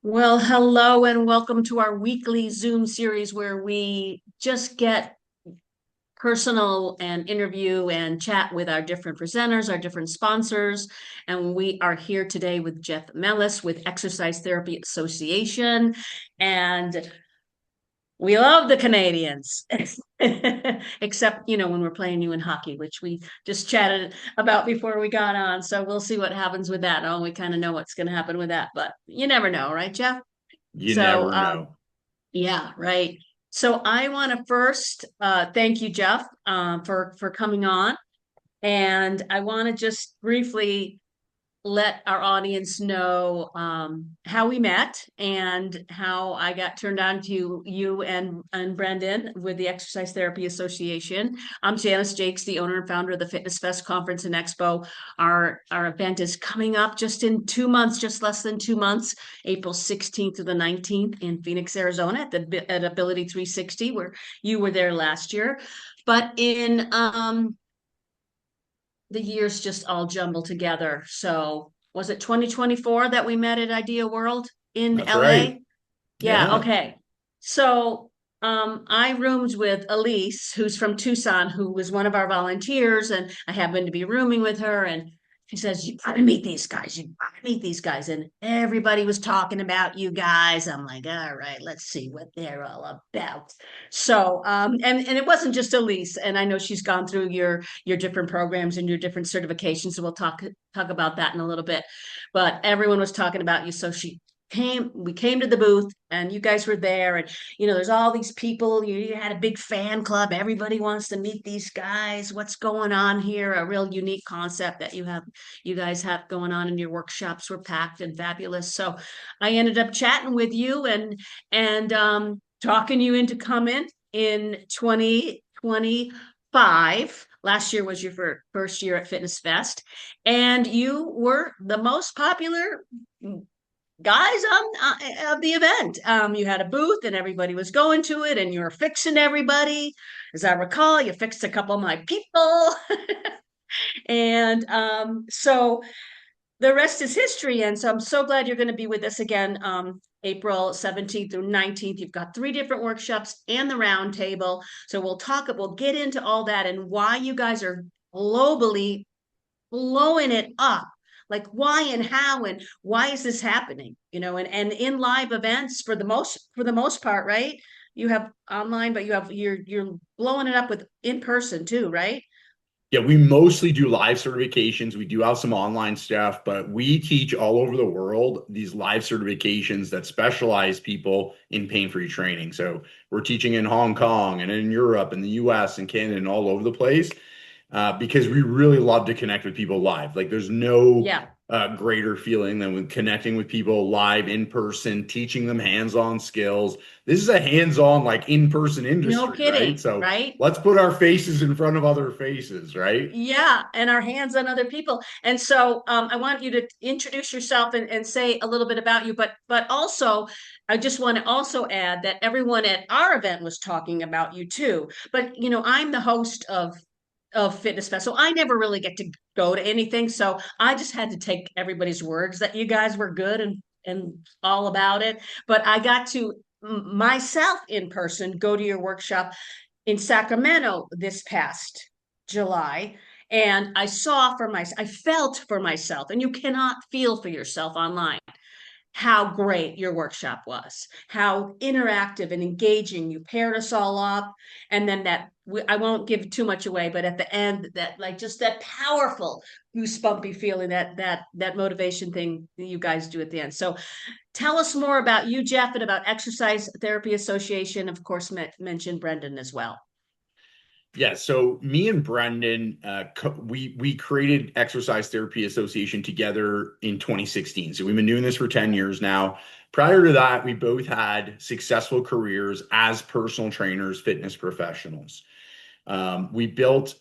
Well, hello and welcome to our weekly Zoom series where we just get personal and interview and chat with our different presenters, our different sponsors. And we are here today with Jeff Melis with Exercise Therapy Association. And we love the Canadians, except, when we're playing you in hockey, which we just chatted about before we got on. So we'll see what happens with that. Oh, we kind of know what's going to happen with that, but you never know, right, Jeff? You So, never know. yeah, right. So I want to first thank you, Jeff, for coming on, and I want to just briefly let our audience know how we met and how I got turned on to you and Brendan with the Exercise Therapy Association. I'm Janice Jakes, the owner and founder of the FitnessFest Conference and Expo. Our event is coming up just in 2 months, just less than 2 months, April 16th to the 19th in Phoenix, Arizona at Ability 360, where you were there last year. But in the years just all jumble together. So was it 2024 that we met at Idea World in That's right. LA? Yeah, Yeah. okay. So I roomed with Elise, who's from Tucson, who was one of our volunteers, and I happened to be rooming with her. And she says, "You gotta meet these guys. You gotta meet these guys." And everybody was talking about you guys. I'm like, all right, let's see what they're all about. So and it wasn't just Elise, and I know she's gone through your different programs and your different certifications. So we'll talk about that in a little bit. But everyone was talking about you. So we came to the booth and you guys were there, and there's all these people. You had a big fan club. Everybody wants to meet these guys. What's going on here? A real unique concept that you guys have going on, and your workshops were packed and fabulous. So I ended up chatting with you and talking you into coming in 2025. Last year was your first year at Fitness Fest, and you were the most popular guys of the event. You had a booth and everybody was going to it, and you were fixing everybody. As I recall, you fixed a couple of my people. And so the rest is history. And so I'm so glad you're going to be with us again, April 17th through 19th. You've got three different workshops and the roundtable. So we'll get into all that and why you guys are globally blowing it up. Like why and how and why is this happening? And in live events for the most part, right? You have online, but you're blowing it up with in person too, right? Yeah, we mostly do live certifications. We do have some online stuff, but we teach all over the world these live certifications that specialize people in pain-free training. So we're teaching in Hong Kong and in Europe and the US and Canada and all over the place because we really love to connect with people live. Like there's no Yeah. greater feeling than with connecting with people live in person, teaching them hands-on skills. This is a hands-on, like in-person No industry, right? kidding, So right? let's put our faces in front of other faces, right? Yeah, and our hands on other people. And so I want you to introduce yourself and say a little bit about you, but also I just want to also add that everyone at our event was talking about you too. But I'm the host of Fitness Fest, so I never really get to go to anything. So I just had to take everybody's words that you guys were good and all about it. But I got to myself in person go to your workshop in Sacramento this past July. And I felt for myself, and you cannot feel for yourself online how great your workshop was, how interactive and engaging you paired us all up. And then I won't give too much away, but at the end, that like just that powerful goosebumpy feeling, that motivation thing that you guys do at the end. So tell us more about you, Jeff, and about Exercise Therapy Association. Of course, mention Brendan as well. Yeah, so me and Brendan, we created Exercise Therapy Association together in 2016. So we've been doing this for 10 years now. Prior to that, we both had successful careers as personal trainers, fitness professionals. We built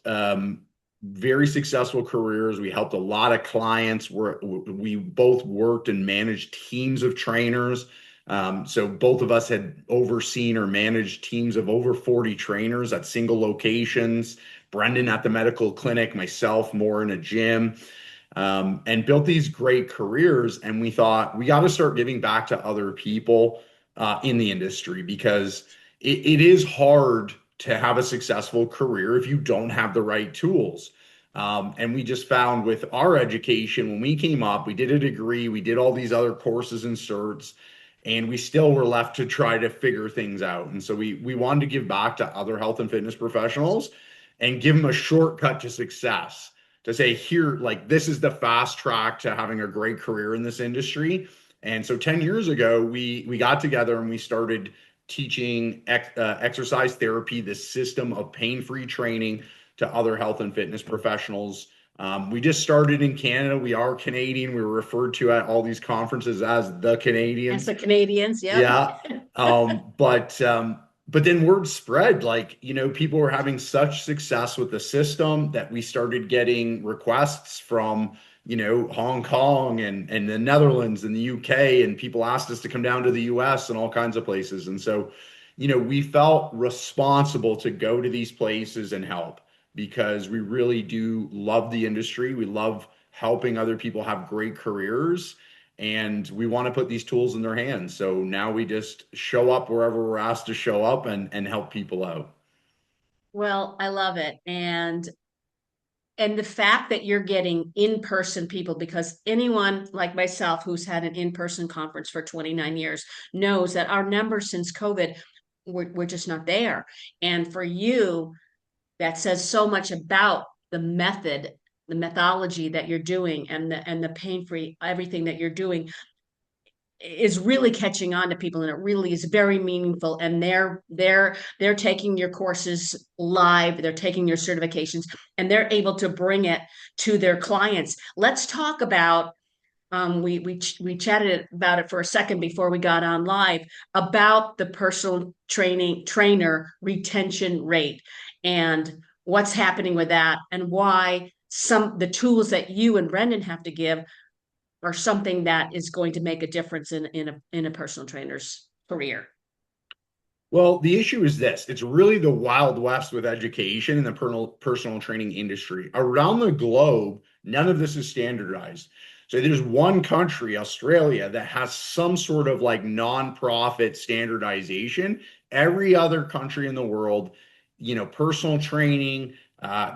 very successful careers. We helped a lot of clients. We both worked and managed teams of trainers. So both of us had overseen or managed teams of over 40 trainers at single locations. Brendan at the medical clinic, myself more in a gym. and built these great careers. And we thought we got to start giving back to other people in the industry because it is hard to have a successful career if you don't have the right tools. And we just found with our education, when we came up, we did a degree, we did all these other courses and certs, and we still were left to try to figure things out. And so we wanted to give back to other health and fitness professionals and give them a shortcut to success to say, here, like this is the fast track to having a great career in this industry. And so 10 years ago, we got together and we started teaching exercise therapy, the system of pain-free training to other health and fitness professionals. We just started in Canada. We are Canadian. We were referred to at all these conferences as the As Canadians. the Canadians, yep. Yeah. But then word spread, like, people were having such success with the system that we started getting requests from, Hong Kong and the Netherlands and the UK, and people asked us to come down to the US and all kinds of places. And so, we felt responsible to go to these places and help because we really do love the industry. We love helping other people have great careers and we want to put these tools in their hands. So now we just show up wherever we're asked to show up and help people out. Well, I love it. And the fact that you're getting in-person people, because anyone like myself who's had an in-person conference for 29 years knows that our numbers since COVID, we're just not there. And for you, that says so much about the method, the methodology that you're doing and the pain-free, everything that you're doing is really catching on to people and it really is very meaningful and they're taking your courses live, they're taking your certifications and they're able to bring it to their clients. Let's talk about we chatted about it for a second before we got on live about the personal trainer retention rate and what's happening with that and why some the tools that you and Brendan have to give or something that is going to make a difference in a personal trainer's career. Well, the issue is this. It's really the Wild West with education in the personal training industry. Around the globe, none of this is standardized. So there's one country, Australia, that has some sort of like nonprofit standardization. Every other country in the world, personal training,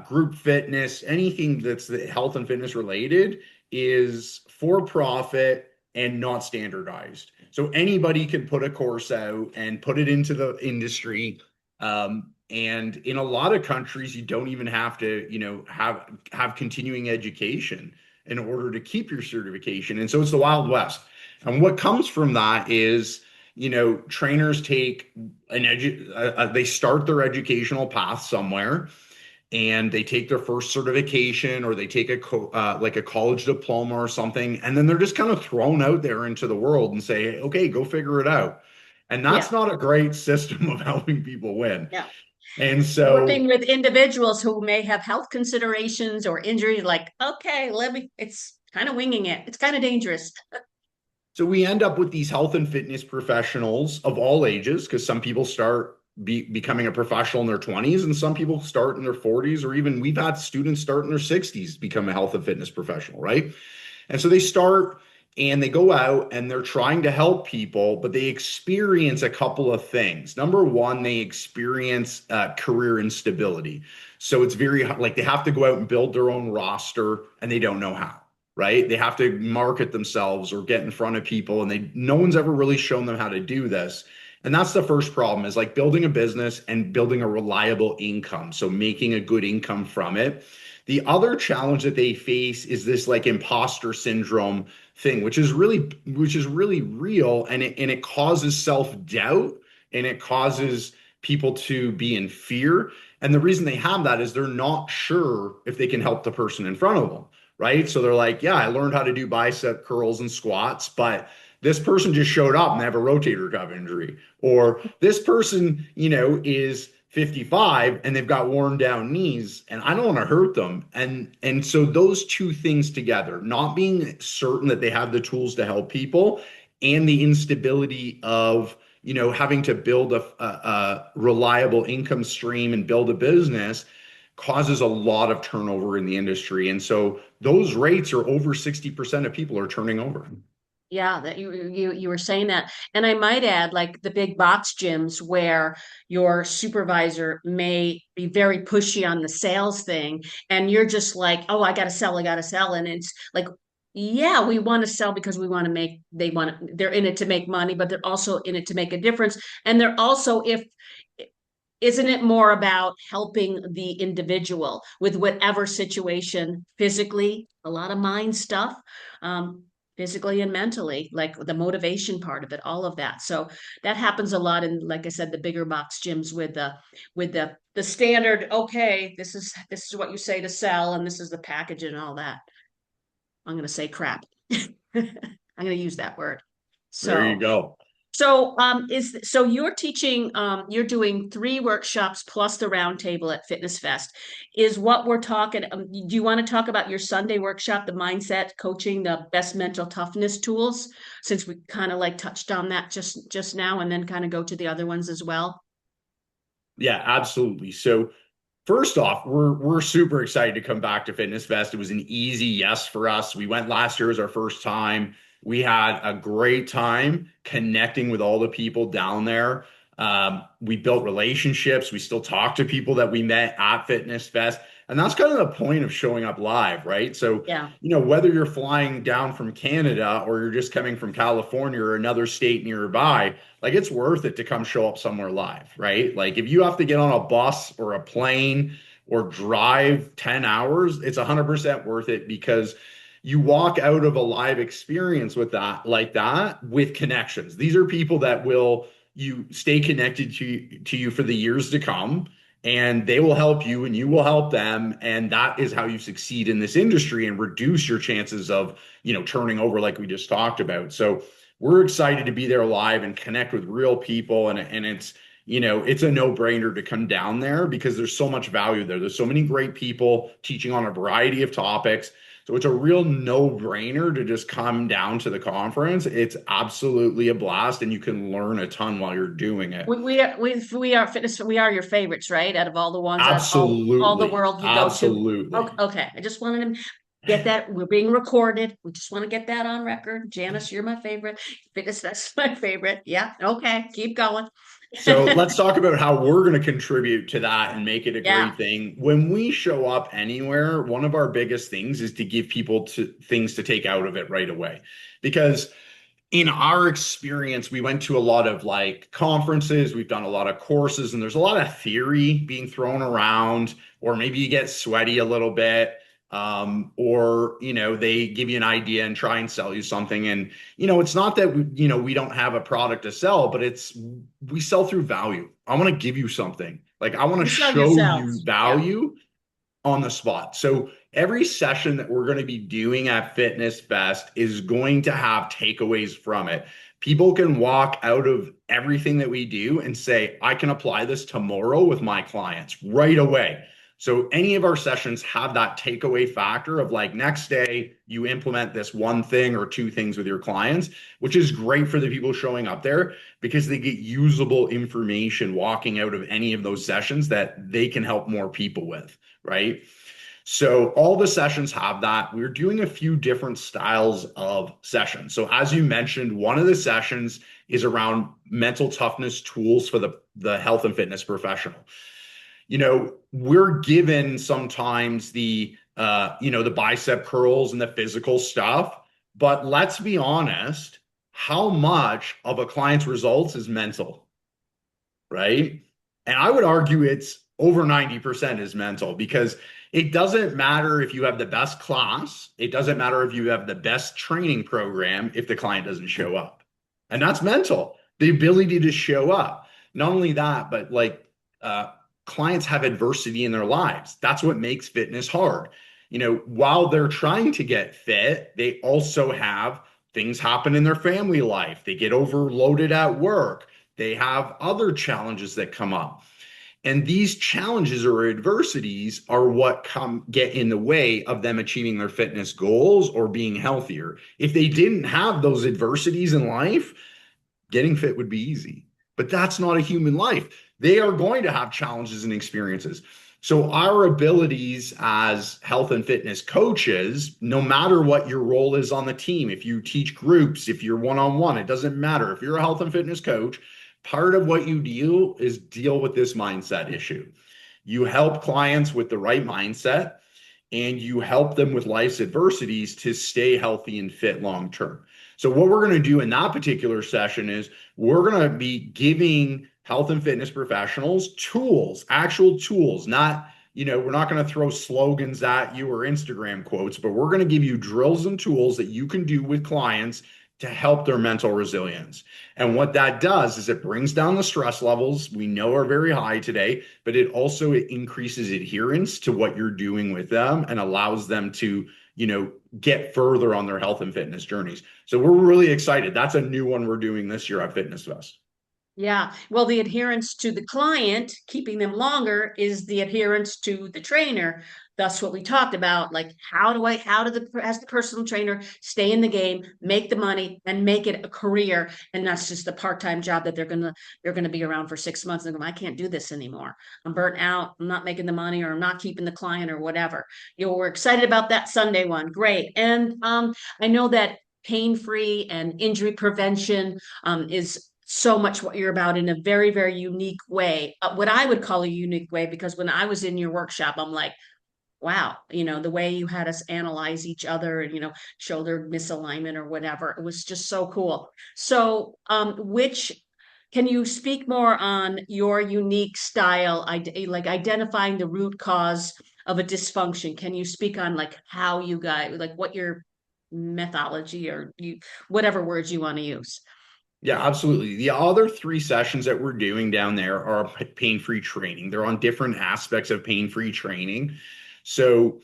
group fitness, anything that's the health and fitness related is for profit and not standardized. So anybody could put a course out and put it into the industry. And in a lot of countries, you don't even have to, have continuing education in order to keep your certification. And so it's the Wild West. And what comes from that is, trainers take they start their educational path somewhere and they take their first certification or they take like a college diploma or something, and then they're just kind of thrown out there into the world and say, okay, go figure it out. And that's Yeah. not a great system of helping people win. Yeah. And Working so with individuals who may have health considerations or injuries, like, okay, it's kind of winging it. It's kind of dangerous. we end up with these health and fitness professionals of all ages, because some people start becoming a professional in their 20s and some people start in their 40s, or even we've had students start in their 60s become a health and fitness professional, right? And so they start and they go out and they're trying to help people, but they experience a couple of things. Number one, they experience career instability. So it's very like they have to go out and build their own roster and they don't know how, right? They have to market themselves or get in front of people and no one's ever really shown them how to do this. And that's the first problem is like building a business and building a reliable income. So making a good income from it. The other challenge that they face is this like imposter syndrome thing, which is really real, and it causes self-doubt and it causes people to be in fear. And the reason they have that is they're not sure if they can help the person in front of them, right? So they're like, yeah, I learned how to do bicep curls and squats, but this person just showed up and they have a rotator cuff injury, or this person, is 55 and they've got worn down knees and I don't want to hurt them. And so those two things together, not being certain that they have the tools to help people and the instability of, having to build a reliable income stream and build a business causes a lot of turnover in the industry. And so those rates are over 60% of people are turning over. Yeah, that you were saying that. And I might add, like the big box gyms where your supervisor may be very pushy on the sales thing, and you're just like, oh, I gotta sell. And it's like, yeah, we want to sell because we want to make, they're in it to make money, but they're also in it to make a difference. And they're also, if isn't it more about helping the individual with whatever situation, physically, a lot of mind stuff, um, physically and mentally, like the motivation part of it, all of that. So that happens a lot in, like I said, the bigger box gyms with the standard, okay, this is what you say to sell, and this is the package and all that. I'm gonna say crap. I'm gonna use that word. There you So go. so you're teaching, you're doing 3 workshops plus the roundtable at Fitness Fest. Is what we're talking, do you want to talk about your Sunday workshop, the mindset coaching, the best mental toughness tools, since we kind of like touched on that just now, and then kind of go to the other ones as well? Yeah, absolutely. So first off, we're super excited to come back to Fitness Fest. It was an easy yes for us. We went last year as our first time. We had a great time connecting with all the people down there. We built relationships. We still talk to people that we met at Fitness Fest. And that's kind of the point of showing up live, right? So, Yeah. whether you're flying down from Canada or you're just coming from California or another state nearby, like it's worth it to come show up somewhere live, right? Like if you have to get on a bus or a plane or drive 10 hours, it's 100% worth it because you walk out of a live experience with that, like that, with connections. These are people that will you stay connected to you for the years to come, and they will help you and you will help them. And that is how you succeed in this industry and reduce your chances of, turning over like we just talked about. So we're excited to be there live and connect with real people. And it's a no-brainer to come down there because there's so much value there. There's so many great people teaching on a variety of topics. So it's a real no-brainer to just come down to the conference. It's absolutely a blast, and you can learn a ton while you're doing it. We are fitness. We are your favorites, right? Out of all the ones, out of all the Absolutely. world you go to. Okay, Absolutely. okay. I just wanted to get that. We're being recorded. We just want to get that on record. Janice, you're my favorite. Fitness, that's my favorite. Yeah. Okay. Keep going. So let's talk about how we're going to contribute to that and make it a Yeah. great thing. When we show up anywhere, one of our biggest things is to give people things to take out of it right away. Because in our experience, we went to a lot of like conferences, we've done a lot of courses, and there's a lot of theory being thrown around, or maybe you get sweaty a little bit, or they give you an idea and try and sell you something. And it's not that we don't have a product to sell, but we sell through value. I want to give you something. Like I want to You sell show you yourselves. Yeah. value on the spot. So every session that we're going to be doing at Fitness Fest is going to have takeaways from it. People can walk out of everything that we do and say, I can apply this tomorrow with my clients right away. So any of our sessions have that takeaway factor of like next day you implement this one thing or two things with your clients, which is great for the people showing up there because they get usable information walking out of any of those sessions that they can help more people with, right? So all the sessions have that. We're doing a few different styles of sessions. So as you mentioned, one of the sessions is around mental toughness tools for the health and fitness professional. We're given sometimes the bicep curls and the physical stuff, but let's be honest, how much of a client's results is mental, right? And I would argue it's over 90% is mental because it doesn't matter if you have the best class, it doesn't matter if you have the best training program if the client doesn't show up. And that's mental, the ability to show up. Not only that, but like clients have adversity in their lives. That's what makes fitness hard. While they're trying to get fit, they also have things happen in their family life. They get overloaded at work. They have other challenges that come up. And these challenges or adversities are what get in the way of them achieving their fitness goals or being healthier. If they didn't have those adversities in life, getting fit would be easy. But that's not a human life. They are going to have challenges and experiences. So our abilities as health and fitness coaches, no matter what your role is on the team, if you teach groups, if you're one-on-one, it doesn't matter. If you're a health and fitness coach, part of what you deal with this mindset issue. You help clients with the right mindset and you help them with life's adversities to stay healthy and fit long term. So, what we're going to do in that particular session is we're going to be giving health and fitness professionals tools, actual tools, not, we're not going to throw slogans at you or Instagram quotes, but we're going to give you drills and tools that you can do with clients to help their mental resilience. And what that does is it brings down the stress levels we know are very high today, but it increases adherence to what you're doing with them and allows them to, get further on their health and fitness journeys. So we're really excited. That's a new one we're doing this year at FitnessFest. Yeah. Well, the adherence to the client, keeping them longer, is the adherence to the trainer. That's what we talked about. Like, as the personal trainer, stay in the game, make the money, and make it a career. And that's just a part-time job that they're gonna be around for 6 months and go, I can't do this anymore. I'm burnt out. I'm not making the money, or I'm not keeping the client, or whatever. We're excited about that Sunday one. Great. And I know that pain-free and injury prevention is so much what you're about in a very, very unique way. What I would call a unique way, because when I was in your workshop, I'm like, wow, the way you had us analyze each other and, shoulder misalignment or whatever, it was just so cool. So, can you speak more on your unique style, like identifying the root cause of a dysfunction? Can you speak on like how you guys, like what your methodology or whatever words you want to use? Yeah, absolutely. The other three sessions that we're doing down there are pain-free training. They're on different aspects of pain-free training. So,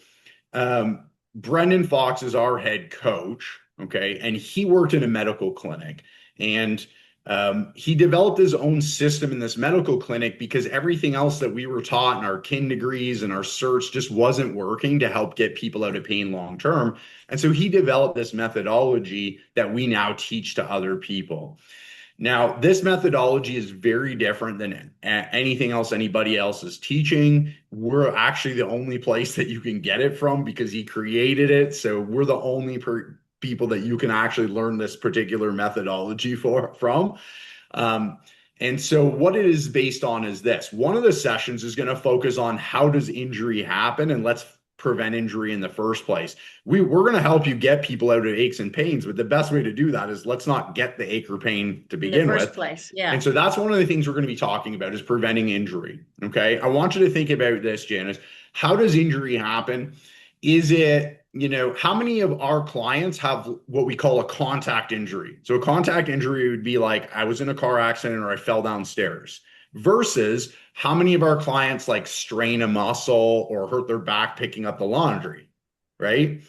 Brendan Fox is our head coach, okay, and he worked in a medical clinic, and he developed his own system in this medical clinic because everything else that we were taught in our kin degrees and our certs just wasn't working to help get people out of pain long term. And so he developed this methodology that we now teach to other people. Now, this methodology is very different than anything else anybody else is teaching. We're actually the only place that you can get it from because he created it. So we're the only people that you can actually learn this particular methodology from. Um, and so what it is based on is this. One of the sessions is going to focus on how does injury happen, and let's prevent injury in the first place. We're going to help you get people out of aches and pains, but the best way to do that is let's not get the ache or pain to In the begin first with. place. And Yeah. so that's one of the things we're going to be talking about is preventing injury. Okay. I want you to think about this, Janice. How does injury happen? Is it, how many of our clients have what we call a contact injury? So a contact injury would be like I was in a car accident or I fell downstairs versus how many of our clients like strain a muscle or hurt their back picking up the laundry, right?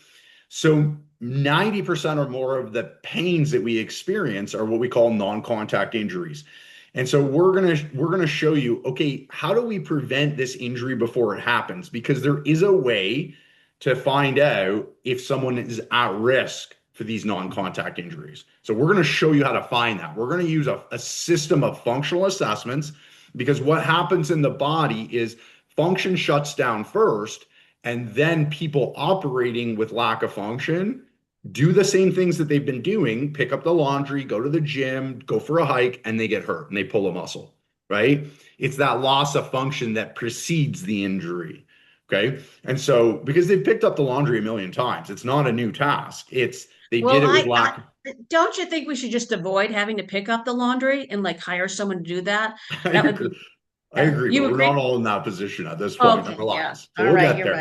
So 90% or more of the pains that we experience are what we call non-contact injuries. And so we're going to show you, okay, how do we prevent this injury before it happens? Because there is a way to find out if someone is at risk for these non-contact injuries. So we're going to show you how to find that. We're going to use a system of functional assessments because what happens in the body is function shuts down first, and then people operating with lack of function do the same things that they've been doing, pick up the laundry, go to the gym, go for a hike, and they get hurt and they pull a muscle, right? It's that loss of function that precedes the injury. Okay. And so because they've picked up the laundry a million times, it's not a new task. They did Well, it with I lack. don't you think we should just avoid having to pick up the laundry and like hire someone to do that? I That would be, agree, I agree, but you we're not agree? all in that position at this point. I'm Okay, yeah. relaxed. So All we'll right, get you're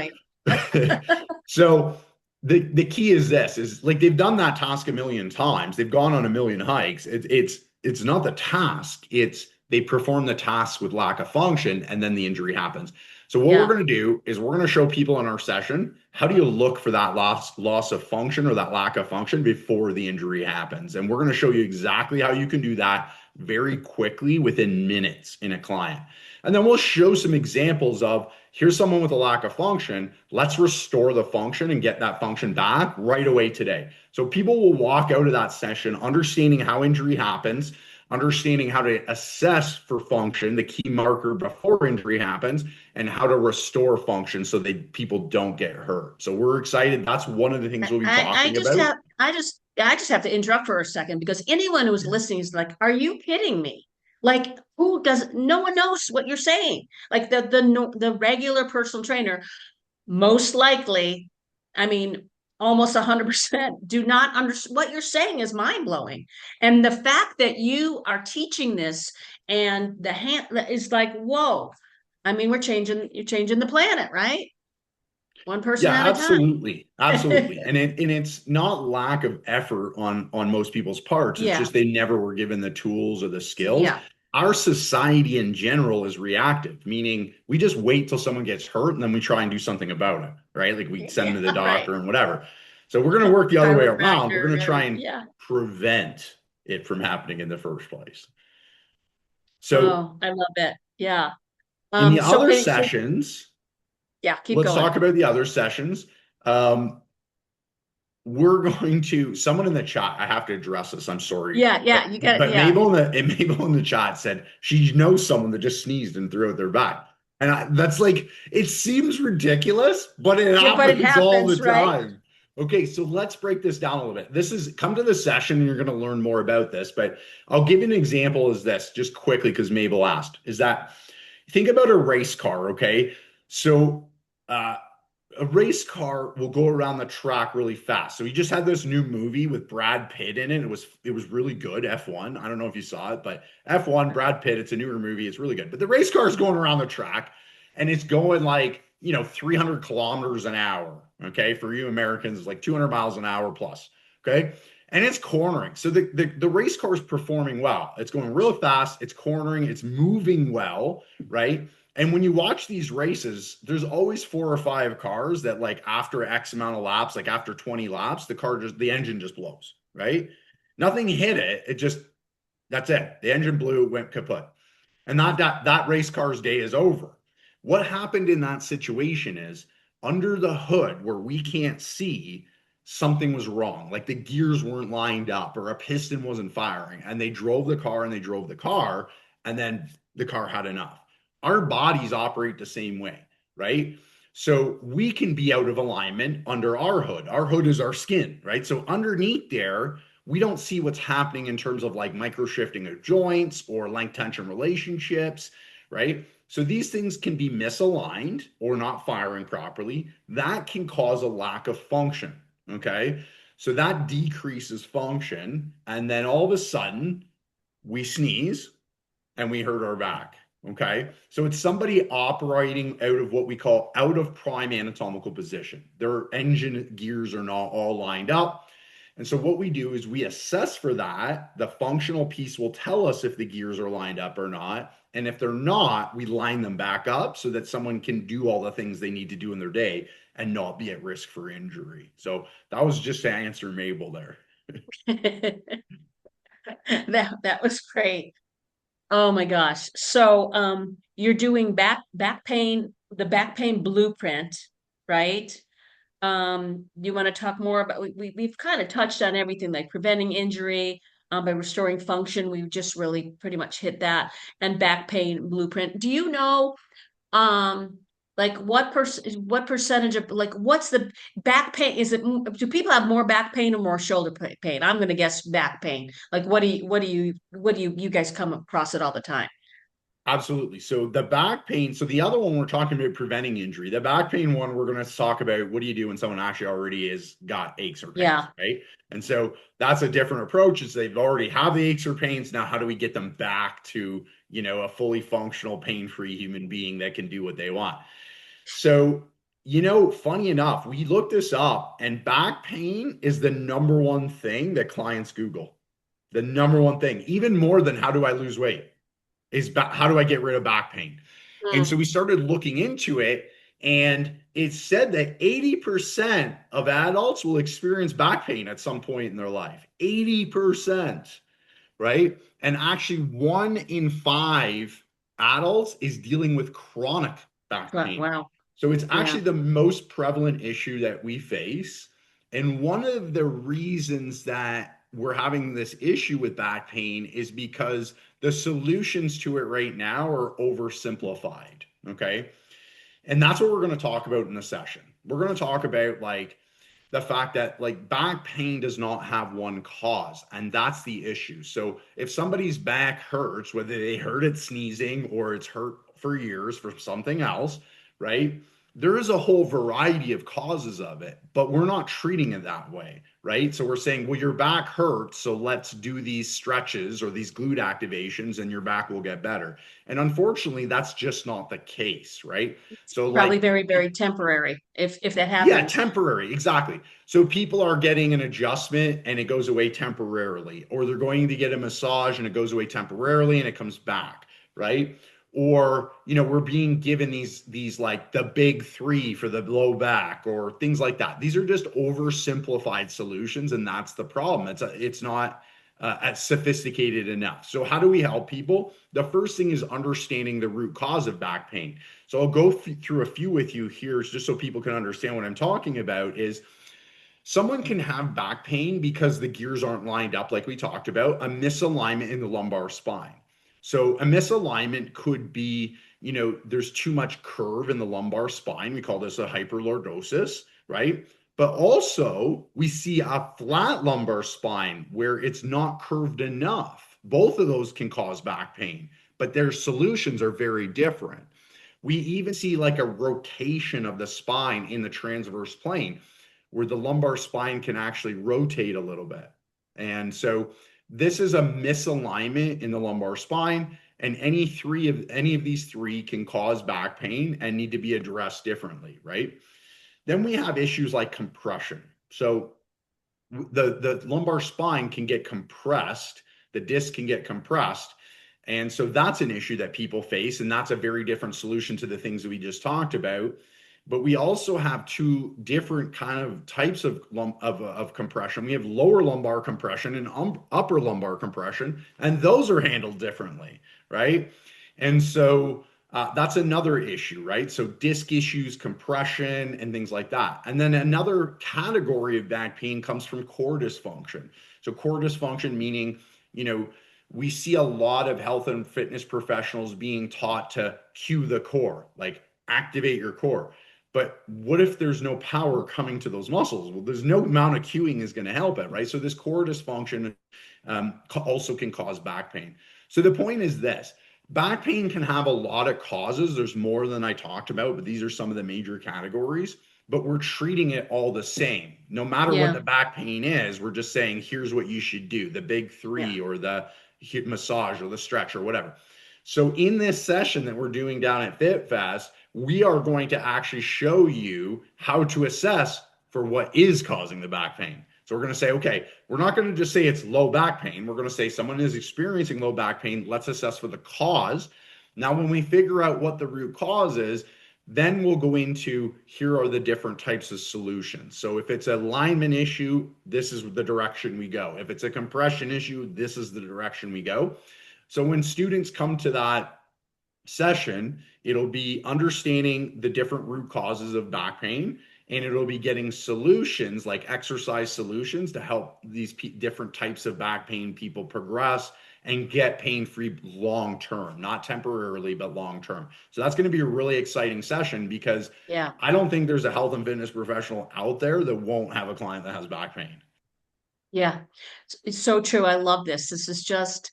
there. right. So the key is this is like they've done that task a million times. They've gone on a million hikes. It's not the task. It's they perform the task with lack of function and then the injury happens. So what we're Yeah. going to do is we're going to show people in our session how do you look for that loss of function or that lack of function before the injury happens. And we're going to show you exactly how you can do that very quickly within minutes in a client. And then we'll show some examples of here's someone with a lack of function. Let's restore the function and get that function back right away today. So people will walk out of that session understanding how injury happens, understanding how to assess for function, the key marker before injury happens, and how to restore function so that people don't get hurt. So we're excited. That's one of the things we'll be I talking just about. have I just have to interrupt for a second because anyone who's listening is like, are you kidding me? Like who does no one knows what you're saying. Like the regular personal trainer, most likely, I mean, almost 100% do not understand what you're saying is mind blowing. And the fact that you are teaching this and the hand is like, whoa. I mean, you're changing the planet, right? One person Yeah, at a absolutely. Absolutely. time. And it's not lack of effort on most people's parts. It's Yeah. just they never were given the tools or the skills. Yeah. Our society in general is reactive, meaning we just wait till someone gets hurt and then we try and do something about it, right? Like we send Yeah. them to the Right. doctor and whatever. So we're going to work the other way around. We're going to Chiropractor try and and yeah. prevent it from happening in the first place. So Oh, I love it. Yeah. in the So other can so sessions, yeah, keep let's going. talk about the other sessions. Um, we're going to someone in the chat. I have to address this. I'm sorry, Yeah, yeah, you got it. but Yeah. Mabel in the chat said she knows someone that just sneezed and threw out their back, and that's like it seems ridiculous, but it Yeah, but it happens all the happens, right? time. Okay, so let's break this down a little bit. This is come to the session and you're going to learn more about this, but I'll give you an example as this just quickly because Mabel asked. Is that think about a race car, okay? So uh, a race car will go around the track really fast. So he just had this new movie with Brad Pitt in it. It was really good, F1. I don't know if you saw it, but F1, Brad Pitt, it's a newer movie. It's really good. But the race car is going around the track and it's going like, 300 kilometers an hour. Okay. For you Americans, like 200 miles an hour plus. Okay. And it's cornering. So the race car is performing well. It's going real fast. It's cornering. It's moving well. Right. And when you watch these races, there's always 4 or 5 cars that like after X amount of laps, like after 20 laps, the engine just blows, right? Nothing hit it. That's it. The engine blew, went kaput. And that race car's day is over. What happened in that situation is under the hood where we can't see, something was wrong. Like the gears weren't lined up or a piston wasn't firing. And they drove the car and they drove the car, and then the car had enough. Our bodies operate the same way, right? So we can be out of alignment under our hood. Our hood is our skin, right? So underneath there, we don't see what's happening in terms of like micro shifting of joints or length tension relationships, right? So these things can be misaligned or not firing properly. That can cause a lack of function, okay? So that decreases function. And then all of a sudden, we sneeze and we hurt our back. Okay. So it's somebody operating out of what we call out of prime anatomical position. Their engine gears are not all lined up. And so what we do is we assess for that. The functional piece will tell us if the gears are lined up or not. And if they're not, we line them back up so that someone can do all the things they need to do in their day and not be at risk for injury. So that was just to answer Mabel there. That was great. Oh my gosh. So you're doing back pain, the back pain blueprint, right? You want to talk more about we've kind of touched on everything like preventing injury by restoring function. We've just really pretty much hit that and back pain blueprint. Do you know um like what percentage of like what's the back pain is it do people have more back pain or more shoulder pain? I'm going to guess back pain. Like what do you guys come across it all the time? Absolutely. So the back pain, so the other one we're talking about preventing injury. The back pain one, we're going to talk about what do you do when someone actually already is got aches or pains, Yeah. right? And so that's a different approach. Is they've already have the aches or pains. Now, how do we get them back to, a fully functional, pain-free human being that can do what they want? So, funny enough, we looked this up and back pain is the number one thing that clients Google. The number one thing, even more than how do I lose weight? How do I get rid of back pain? And so Mm, we started looking into it, and it said that 80% of adults will experience back pain at some point in their life. 80%, right? And actually, 1 in 5 adults is dealing with chronic back pain. wow. So it's Yeah. actually the most prevalent issue that we face. And one of the reasons that we're having this issue with back pain is because the solutions to it right now are oversimplified. Okay. And that's what we're going to talk about in the session. We're going to talk about like the fact that like back pain does not have one cause, and that's the issue. So if somebody's back hurts, whether they hurt it sneezing or it's hurt for years for something else, right? There is a whole variety of causes of it, but we're not treating it that way, right? So we're saying, well, your back hurts, so let's do these stretches or these glute activations and your back will get better. And unfortunately, that's just not the case, right? So Probably like very, very temporary if that yeah, happens. temporary, exactly. So people are getting an adjustment and it goes away temporarily, or they're going to get a massage and it goes away temporarily and it comes back, right? Or, we're being given these like the big three for the low back or things like that. These are just oversimplified solutions, and that's the problem. It's not as sophisticated enough. So how do we help people? The first thing is understanding the root cause of back pain. So I'll go through a few with you here just so people can understand what I'm talking about is someone can have back pain because the gears aren't lined up like we talked about, a misalignment in the lumbar spine. So a misalignment could be, there's too much curve in the lumbar spine. We call this a hyperlordosis, right? But also we see a flat lumbar spine where it's not curved enough. Both of those can cause back pain, but their solutions are very different. We even see like a rotation of the spine in the transverse plane where the lumbar spine can actually rotate a little bit. And so this is a misalignment in the lumbar spine, and any of these three can cause back pain and need to be addressed differently, right? Then we have issues like compression. So the lumbar spine can get compressed, the disc can get compressed, and so that's an issue that people face, and that's a very different solution to the things that we just talked about. But we also have two different kind of types of compression. We have lower lumbar compression and upper lumbar compression, and those are handled differently, right? And so that's another issue, right? So disc issues, compression, and things like that. And then another category of back pain comes from core dysfunction. So core dysfunction meaning, we see a lot of health and fitness professionals being taught to cue the core, like activate your core. But what if there's no power coming to those muscles? Well, there's no amount of cueing is going to help it, right? So this core dysfunction also can cause back pain. So the point is this: back pain can have a lot of causes. There's more than I talked about, but these are some of the major categories. But we're treating it all the same. No matter what Yeah, the back pain is, we're just saying, here's what you should do, the big yeah, three or the massage or the stretch or whatever. So in this session that we're doing down at FitFest, we are going to actually show you how to assess for what is causing the back pain. So we're going to say, okay, we're not going to just say it's low back pain. We're going to say someone is experiencing low back pain. Let's assess for the cause. Now, when we figure out what the root cause is, then we'll go into here are the different types of solutions. So if it's an alignment issue, this is the direction we go. If it's a compression issue, this is the direction we go. So when students come to that session, it'll be understanding the different root causes of back pain, and it'll be getting solutions like exercise solutions to help these different types of back pain people progress and get pain free long term, not temporarily, but long term. So that's going to be a really exciting session because yeah, I don't think there's a health and fitness professional out there that won't have a client that has back pain. yeah. It's so true. I love this. This is just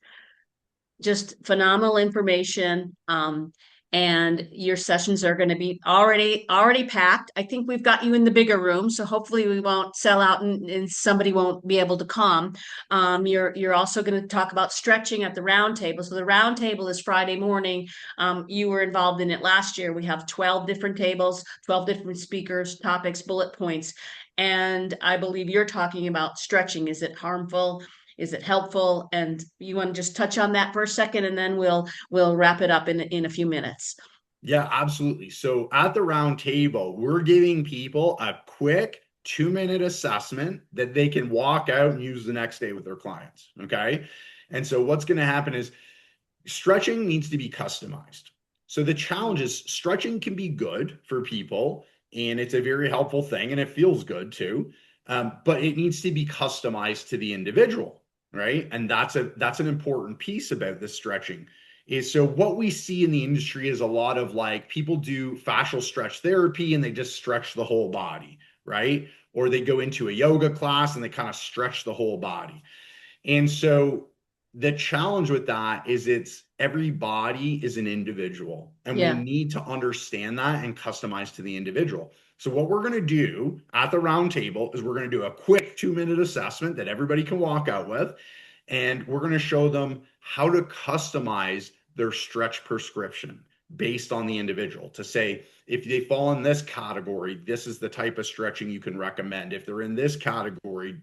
phenomenal information. And your sessions are going to be already packed. I think we've got you in the bigger room, so hopefully we won't sell out and somebody won't be able to come. You're also going to talk about stretching at the round table. So the round table is Friday morning. You were involved in it last year. We have 12 different tables, 12 different speakers, topics, bullet points. And I believe you're talking about stretching. Is it harmful? Is it helpful? And you want to just touch on that for a second, and then we'll wrap it up in a few minutes. Yeah, absolutely. So at the round table, we're giving people a quick 2-minute assessment that they can walk out and use the next day with their clients. Okay. And so what's going to happen is stretching needs to be customized. So the challenge is stretching can be good for people and it's a very helpful thing and it feels good too. but it needs to be customized to the individual, right? And that's an important piece about this stretching. Is so what we see in the industry is a lot of like people do fascial stretch therapy and they just stretch the whole body, right? Or they go into a yoga class and they kind of stretch the whole body. And so the challenge with that is it's every body is an individual, and we Yeah. need to understand that and customize to the individual. So what we're going to do at the round table is we're going to do a quick 2-minute assessment that everybody can walk out with, and we're going to show them how to customize their stretch prescription based on the individual to say, if they fall in this category, this is the type of stretching you can recommend. If they're in this category,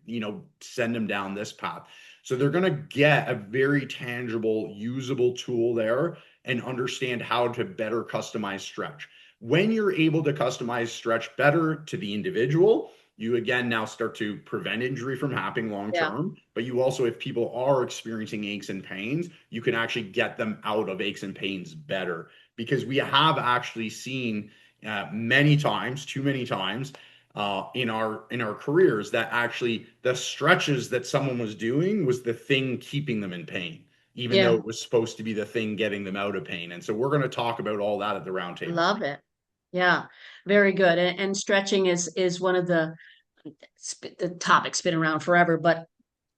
send them down this path. So they're going to get a very tangible, usable tool there and understand how to better customize stretch. When you're able to customize stretch better to the individual, you again now start to prevent injury from happening long Yeah. term. But you also, if people are experiencing aches and pains, you can actually get them out of aches and pains better. Because we have actually seen many times, too many times, in our careers that actually the stretches that someone was doing was the thing keeping them in pain, even though Yeah. it was supposed to be the thing getting them out of pain. And so we're going to talk about all that at the round table. Love it. Yeah. Very good. And stretching is one of the topic's been around forever, but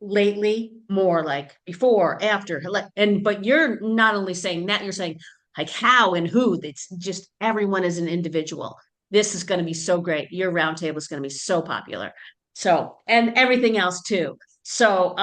lately more like before, after, but you're not only saying that, you're saying like how and who. It's just everyone is an individual. This is going to be so great. Your roundtable is going to be so popular. So, and everything else too. So,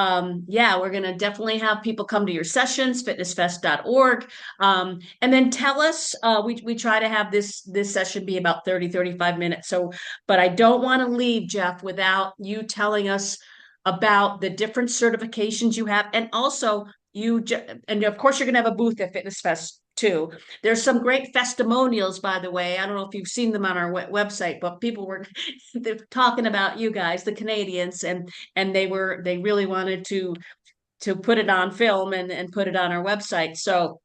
yeah, we're going to definitely have people come to your sessions, fitnessfest.org. And then tell us, we try to have this session be about 30-35 minutes. So, but I don't want to leave, Jeff, without you telling us about the different certifications you have, and also and of course you're going to have a booth at Fitness Fest too. There's some great testimonials, by the way. I don't know if you've seen them on our website, but people were they're talking about you guys, the Canadians, and they really wanted to put it on film and put it on our website. So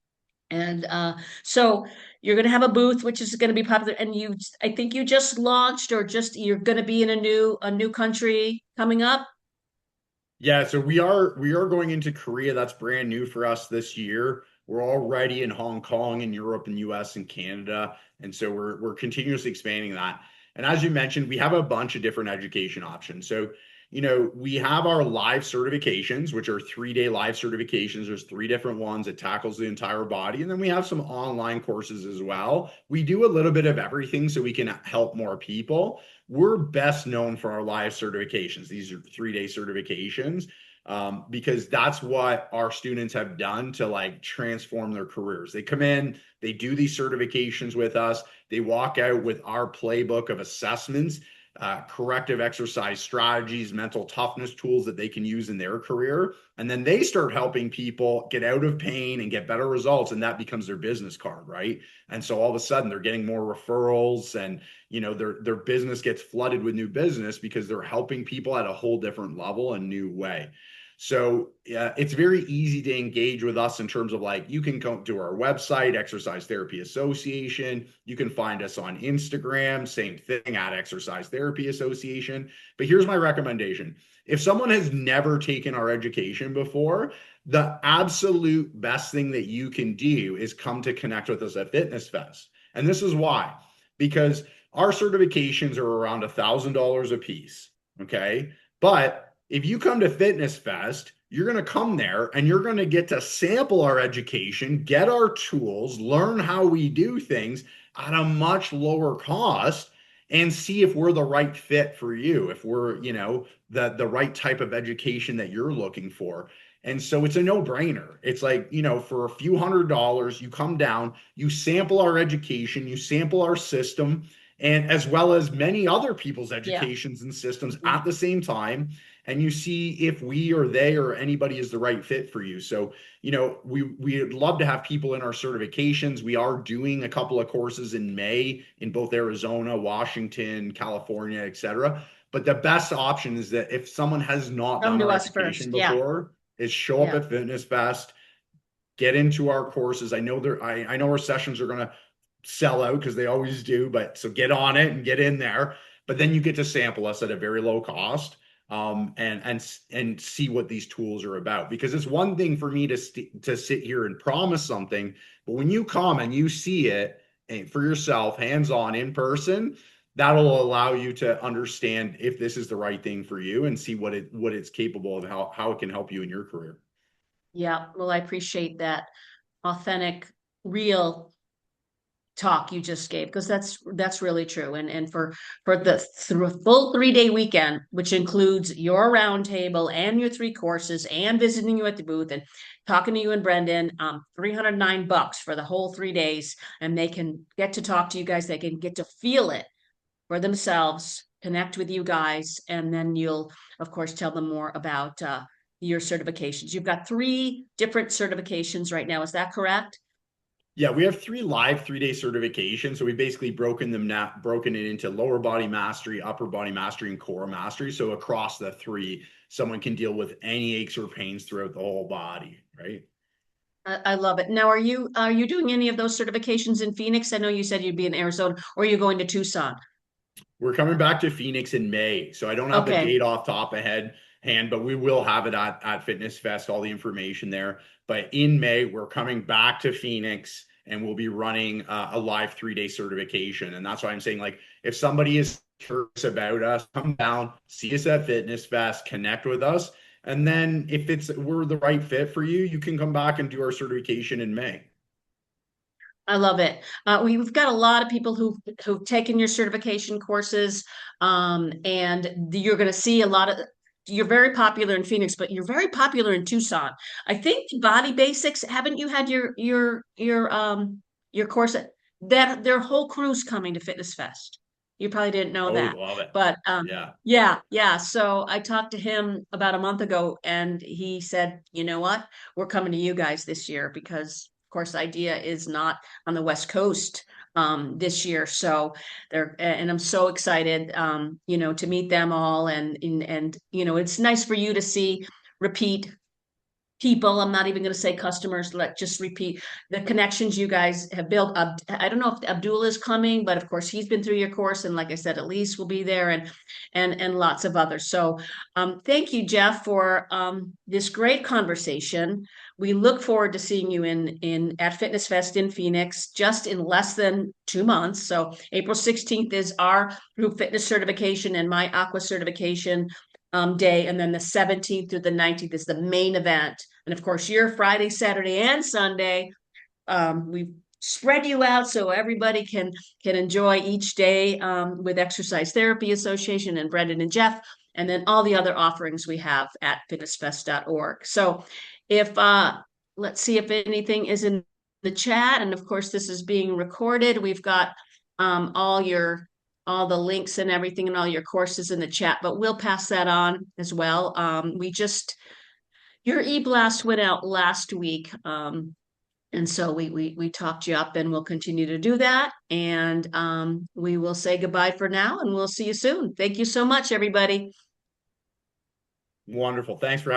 you're going to have a booth, which is going to be popular. And I think you just launched, or just you're going to be in a new country coming up. Yeah, so we are going into Korea. That's brand new for us this year. We're already in Hong Kong and Europe and US and Canada. And so we're continuously expanding that. And as you mentioned, we have a bunch of different education options. So, we have our live certifications, which are 3-day live certifications. There's 3 different ones. It tackles the entire body. And then we have some online courses as well. We do a little bit of everything so we can help more people. We're best known for our live certifications. These are 3-day certifications, because that's what our students have done to like transform their careers. They come in, they do these certifications with us, they walk out with our playbook of assessments, corrective exercise strategies, mental toughness tools that they can use in their career. And then they start helping people get out of pain and get better results. And that becomes their business card, right? And so all of a sudden they're getting more referrals, and their business gets flooded with new business because they're helping people at a whole different level and new way. So it's very easy to engage with us in terms of like, you can go to our website, Exercise Therapy Association. You can find us on Instagram, same thing, at Exercise Therapy Association. But here's my recommendation. If someone has never taken our education before, the absolute best thing that you can do is come to connect with us at Fitness Fest. And this is why, because our certifications are around $1,000 a piece. Okay. But if you come to Fitness Fest, you're going to come there and you're going to get to sample our education, get our tools, learn how we do things at a much lower cost, and see if we're the right fit for you, if we're, the right type of education that you're looking for. And so it's a no-brainer. It's like, for a few $100s, you come down, you sample our education, you sample our system, and as well as many other people's Yeah. educations and systems at the same time, and you see if we or they or anybody is the right fit for you. So, we'd love to have people in our certifications. We are doing a couple of courses in May in both Arizona, Washington, California, etc. But the best option is that if someone has not Come done to our us first. education Yeah. before, is show up Yeah. at Fitness Fest, get into our courses. I know our sessions are going to sell out because they always do, but so get on it and get in there. but then you get to sample us at a very low cost, and see what these tools are about. Because it's one thing for me to sit here and promise something, but when you come and you see it for yourself, hands on, in person, that'll allow you to understand if this is the right thing for you and see what it's capable of, how it can help you in your career. Yeah, well, I appreciate that authentic, real talk you just gave, because that's really true. And for the full 3-day weekend, which includes your roundtable and your 3 courses and visiting you at the booth and talking to you and Brendan, $309 for the whole 3 days, and they can get to talk to you guys. They can get to feel it for themselves, connect with you guys, and then you'll of course tell them more about your certifications. You've got 3 different certifications right now. Is that correct? Yeah, we have 3 day certifications. So we've basically broken it into lower body mastery, upper body mastery, and core mastery. So across the three, someone can deal with any aches or pains throughout the whole body, right? I love it. Now, are you doing any of those certifications in Phoenix? I know you said you'd be in Arizona, or are you going to Tucson? We're coming back to Phoenix in May. So I don't have the Okay. date off top of hand, but we will have it at Fitness Fest, all the information there. But in May, we're coming back to Phoenix and we'll be running a live 3 day certification. And that's why I'm saying, like, if somebody is curious about us, come down, see us at Fitness Fest, connect with us. And then if we're the right fit for you, you can come back and do our certification in May. I love it. We've got a lot of people who've taken your certification courses, and you're going to see a lot of. You're very popular in Phoenix, but you're very popular in Tucson. I think Body Basics. Haven't you had your course? That their whole crew's coming to Fitness Fest. You probably didn't know Oh, that, love it. but Yeah. yeah, yeah. So I talked to him about a month ago, and he said, "You know what? We're coming to you guys this year because, of course, IDEA is not on the West Coast this year. So they're, and I'm so excited, to meet them all. And, it's nice for you to see repeat people. I'm not even going to say customers. Let just repeat the connections you guys have built. I don't know if Abdul is coming, but of course he's been through your course, and like I said, Elise will be there, and lots of others. So thank you, Jeff, for this great conversation. We look forward to seeing you in at Fitness Fest in Phoenix, just in less than 2 months. So April 16th is our group fitness certification and my aqua certification day, and then the 17th through the 19th is the main event. And of course, you're Friday, Saturday, and Sunday. We've spread you out so everybody can enjoy each day with Exercise Therapy Association and Brendan and Jeff, and then all the other offerings we have at fitnessfest.org. So if let's see if anything is in the chat. And of course, this is being recorded. We've got all the links and everything and all your courses in the chat, but we'll pass that on as well. Your e-blast went out last week. And so we talked you up, and we'll continue to do that. And we will say goodbye for now, and we'll see you soon. Thank you so much, everybody. Wonderful. Thanks for having